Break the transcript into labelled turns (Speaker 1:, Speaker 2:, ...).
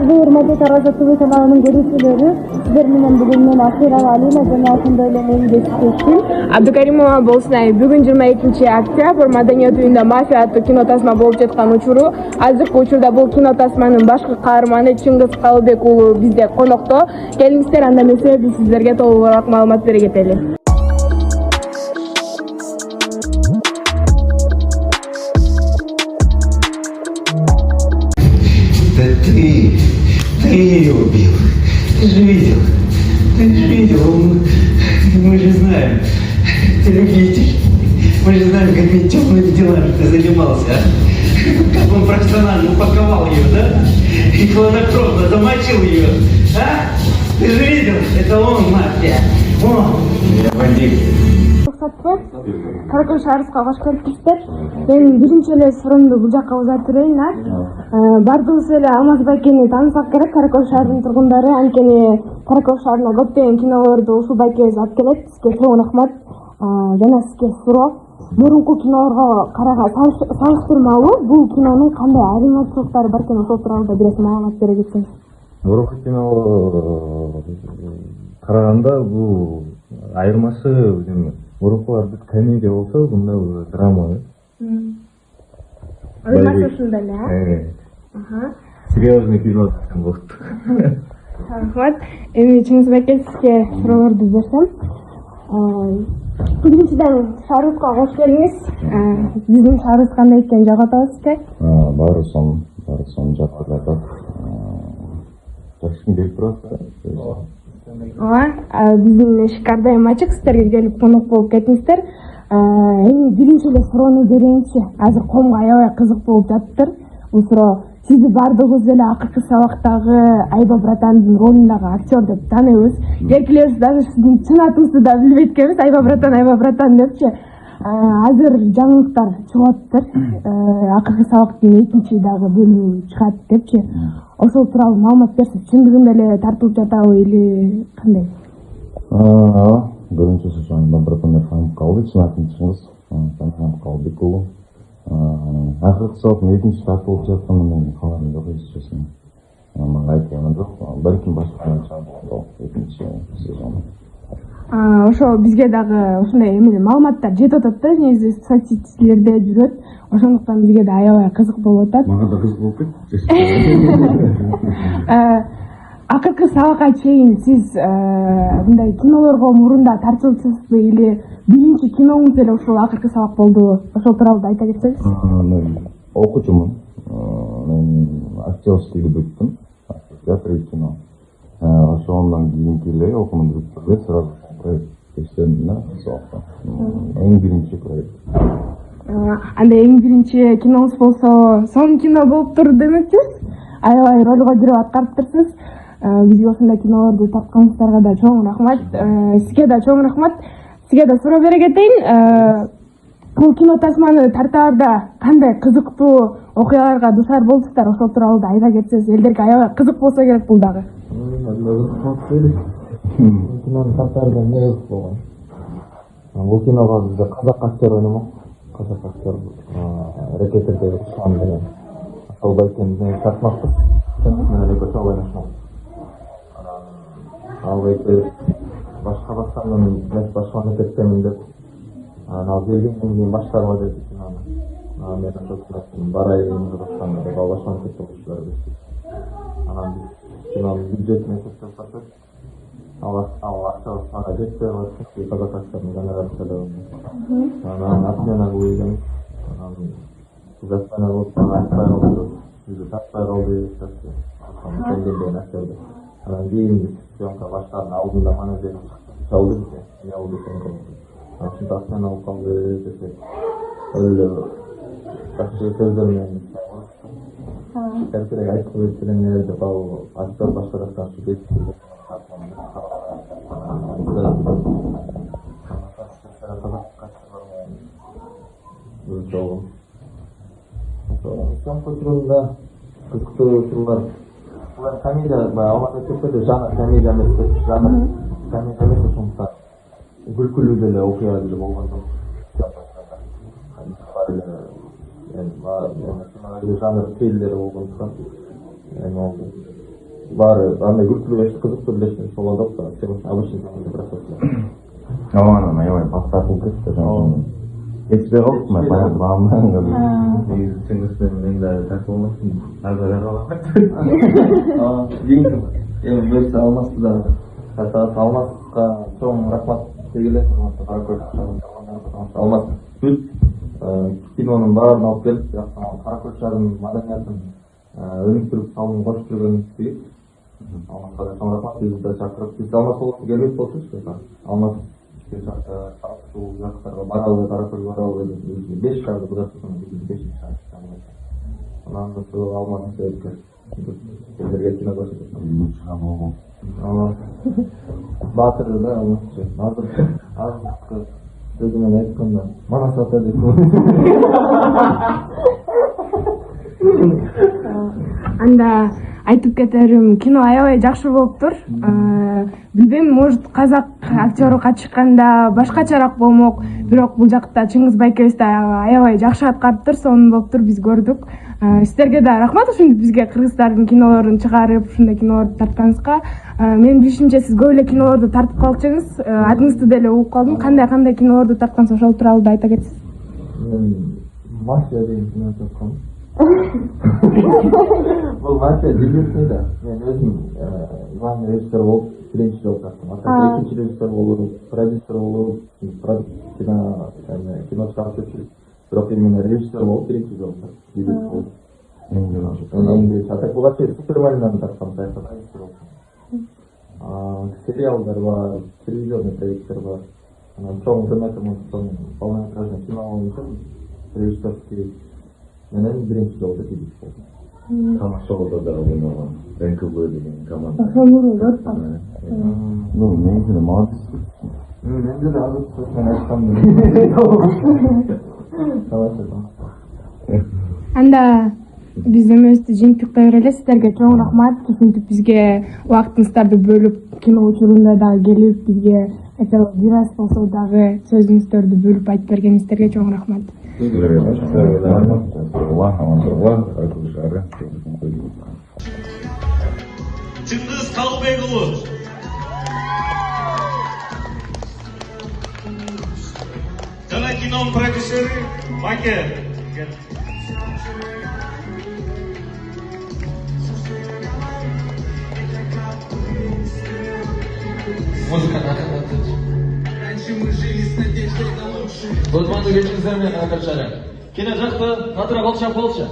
Speaker 1: Hurmatli Taroza TV kanalının görüşçüleri, sizler менен бүгүн мен Акирова Алина жана ошондой эле менин достошум
Speaker 2: Абдукаримова Болсунай. Бүгүн 22-октябрь Маданият үйүндө мафия аттуу кино тасма болуп жаткан учуру. Азыркы учурда бул кино тасманын башкы каарманы Чыңгыз Калыбек уулу бизде конокто. Келиңиздер, анда эмесе биз сиздерге толугураак маалымат бере кетели.
Speaker 3: Да ты ее убил. Ты же видел. Мы же знаем. Ты любитель. Мы же знаем, какими темными делами ты занимался, а? Как он профессионально упаковал ее, да? И хладнокровно замочил ее, а? Ты же видел? Это он, мафия. Он. Я бандит.
Speaker 2: Каракөл шаарыбызга кош келипсиздер. Мен биринчи эле суроомду бул жакка узатып берейин. Бардыгыбыз эле Алмаз байкени таанысак керек. Каракөл шаарынын тургундары, анткени Каракөл шаарына көптөгөн кинолорду ушул байкебиз алып келет. Сизге чоң рахмат. Жана сизге суроо. Мурунку кинолорго салыштырмалуу бул кинонун кандай айырмачылыктары бар экен, ошол тууралуу да бир аз маалымат бере кетсеңиз.
Speaker 4: Мурунку киного караганда бул айырмасы мурункуларды комедия болсо, мында драма.
Speaker 2: Айырмасы ушунда эле.
Speaker 4: Серьезный кино десем болот.
Speaker 2: Рахмат. Эми Чыңгыз байке, сизге суроолорду берсем. Биринчиден шаарыбызга кош келиңиз. Биздин шаарыбыз кандай экенин жагып атабыз сизге.
Speaker 4: Баары сонун жакып атат. Жакшы күн берип турат.
Speaker 2: Биздин эшик ар дайым ачык, сиздерге келип конок болуп кетиңиздер. Эми биринчи эле суроону берейинчи. Азыр коомго аябай кызык болуп жатыптыр. Бул суроо сизди бардыгыбыз эле акыркы сабактагы Айба Братандын ролундагы актер деп тааныйбыз. Эркелерибиз даже сиздин чын атыңызды да билбейт экенбиз. Айба Братан депчи. Азыр жаңылыктар чыгып атыптыр. Акыркы сабактын экинчи дагы бөлүмү чыгат депчи. Ошол тууралуу маалымат берсиз. Чындыгында эле тартылып жатабы или кандай?
Speaker 4: Ооба, биринчиси Айба Братан танып калды, чын атын Чыңгыз Калыбек уулу. Акыркы сабактын экинчи тартылып жатканын мен каалагым жок, честно. Мага айткан жок. Балким башка чыгат экинчи сезон.
Speaker 2: Ошо бизге дагы ушундай эмеле маалыматтар жетип атат да, негизи соцсетилерде жүрөт. Ошондуктан бизге да аябай кызык болуп атат.
Speaker 4: Мага да кызык болуп кетти.
Speaker 2: Акыркы сабакка чейин сиз мындай кинолорго мурунда тартылчусузбу или биринчи киноңуз эле ушул акыркы сабак болдубу? Ошол тууралуу да айта кетсеңиз.
Speaker 4: Мен окуучумун. Мен актерскийди бүттүм. Театр и кино. Ошондон кийинки эле окуумду бүткөндө сразу проект иштедим да, сабакта. Эң биринчи проект.
Speaker 2: Анда эң биринчи киноңуз болсо, сонун кино болуптур демекчисиз? Аябай ролго кирип аткарыптырсыз. Бизге ошондой кинолорду тартканыңыздарга да чоң рахмат. Сизге да чоң рахмат. Сизге да суроо бере кетейин. Бул кино тасманы тартаарда кандай кызыктуу окуяларга дуушар болдуңуздар? Ошол тууралуу да айта кетсеңиз, элдерге аябай кызык болсо керек бул дагы.
Speaker 5: Кинонун тартаарда эмне кызык болгон? Бул киного бизде казак актер ойномок. Казак актер рекетердеги Руслан менен ошол байкени тартмакпыз. Менен экөө ойношмок. Ал байке башка баштанын башка мектептемин деп ал келгенден кийин баштагыла деди кинону. Мен ошол барайын Казакстанда деп ал башка мектепте окуучулар деди. Анан биз кинонун бюджетин эсептеп баштадык. Ал акча башкага жетпей калат. Казак актердин гонорары анан отмена көбөйгөн. Анан биз отмена кылып айтпай калдык. Бизди тартпай калды. Келгенден актерди. Анан кийин съемка баштаганын алдында менеджер чалды бизе. Эмне болду экен? Ошондо отмена болуп калды десек. Эле жакшы сөздөр менен керек айтып өткөнүңөр деп ал актер башка жактан сүйлөйт. Съемка турунда кызыктуу турлар. Булар комедия, Алмаз мектепте жанр комедия эмес, жанр комедия эмес, ошондуктан күлкүлүү деле окуя деле болгон жок. Жанр триллер болгондуктан эми баары андай күлкүлүү кызыктуу эле болот да, обычный процесс.
Speaker 4: Анан аябай бак тартылып кетти. Жетпей калдык, мен баягы баамдан
Speaker 5: Негизи чындыгында мен да тартып алмакчымын. Азыр калам. Эми бөлүп алмасты да. Алмаска чоң рахмат дегиле. Кара көз Алмаз бүт кинонун баарын алып келип, кара көз шаарынын маданиятын өнүктүрүп салууну кошуп жүргөн жигит. Алмазга да чоң рахмат. Бизди да чакырып, биз Алмаз болуп келбейт болчубуз. Алмаз бул жактарга баралы, кара көз баралы деп 5 шаарды бузатып, биз 5 шаар. Анан ошо Алмаз сөйткө. Силерге кино көрсөтөм. Батыр да азыр сөзүмөн айтканда манас ата деп.
Speaker 2: Анда айтып кетерим, кино аябай жакшы болуптур. Билбейм, может казак актёру катышканда башкачараак болмок, бирок бул жакта Чыңгыз байкебиз да аябай жакшы аткарыптыр, сонун болуптур, биз көрдүк. Сиздерге да рахмат, ушинтип бизге кыргыздардын кинолорун чыгарып, ушундай кинолорду тартканыңызга. Менин билишимче сиз көп эле кинолорду тартып калчыңыз, атыңызды деле угуп калдым. Кандай кинолорду тарткансыз, ошол тууралуу да айта кетсиз.
Speaker 5: Мен мафия деген кино тарткам. Бул мафия дебютный да. Мен өзүм главный режиссер болуп, биринчи жолу тарттым. Ата экинчи режиссер болуп, продюсер болуп, кино чыгарып жүрчүбүз. Бирок именно режиссер болуп биринчи жолу дебют болуп. Атак буга чейин Суперменден тарткам саясат режиссер болуп. Сериалдар бар, телевизионный проекттер бар. Анан чоң полнометражный кино боюнча режиссерский менен биринчи жолу дебют болду.
Speaker 4: Тамашалоодо да ойногон. НКВ деген команда.
Speaker 2: Ошону көрүп калдым.
Speaker 4: Негизи эле молодец.
Speaker 5: Менде да азыр сөзүн айткам.
Speaker 2: Анда биз өзүбүздү жыйынтык кое берели. Сиздерге чоң рахмат. Ушинтип бизге убактыңыздарды бөлүп, кино учурунда дагы келип, бизге бир аз болсо дагы сөзүңүздөрдү бөлүп айтып бергениңиздерге чоң рахмат.
Speaker 6: Чыңгыз Калыбекұлы. Жана кинонун продюсери Маке. Музыка Кутманды кечиңиздер менен катышары. Кино жакты натыра болчу.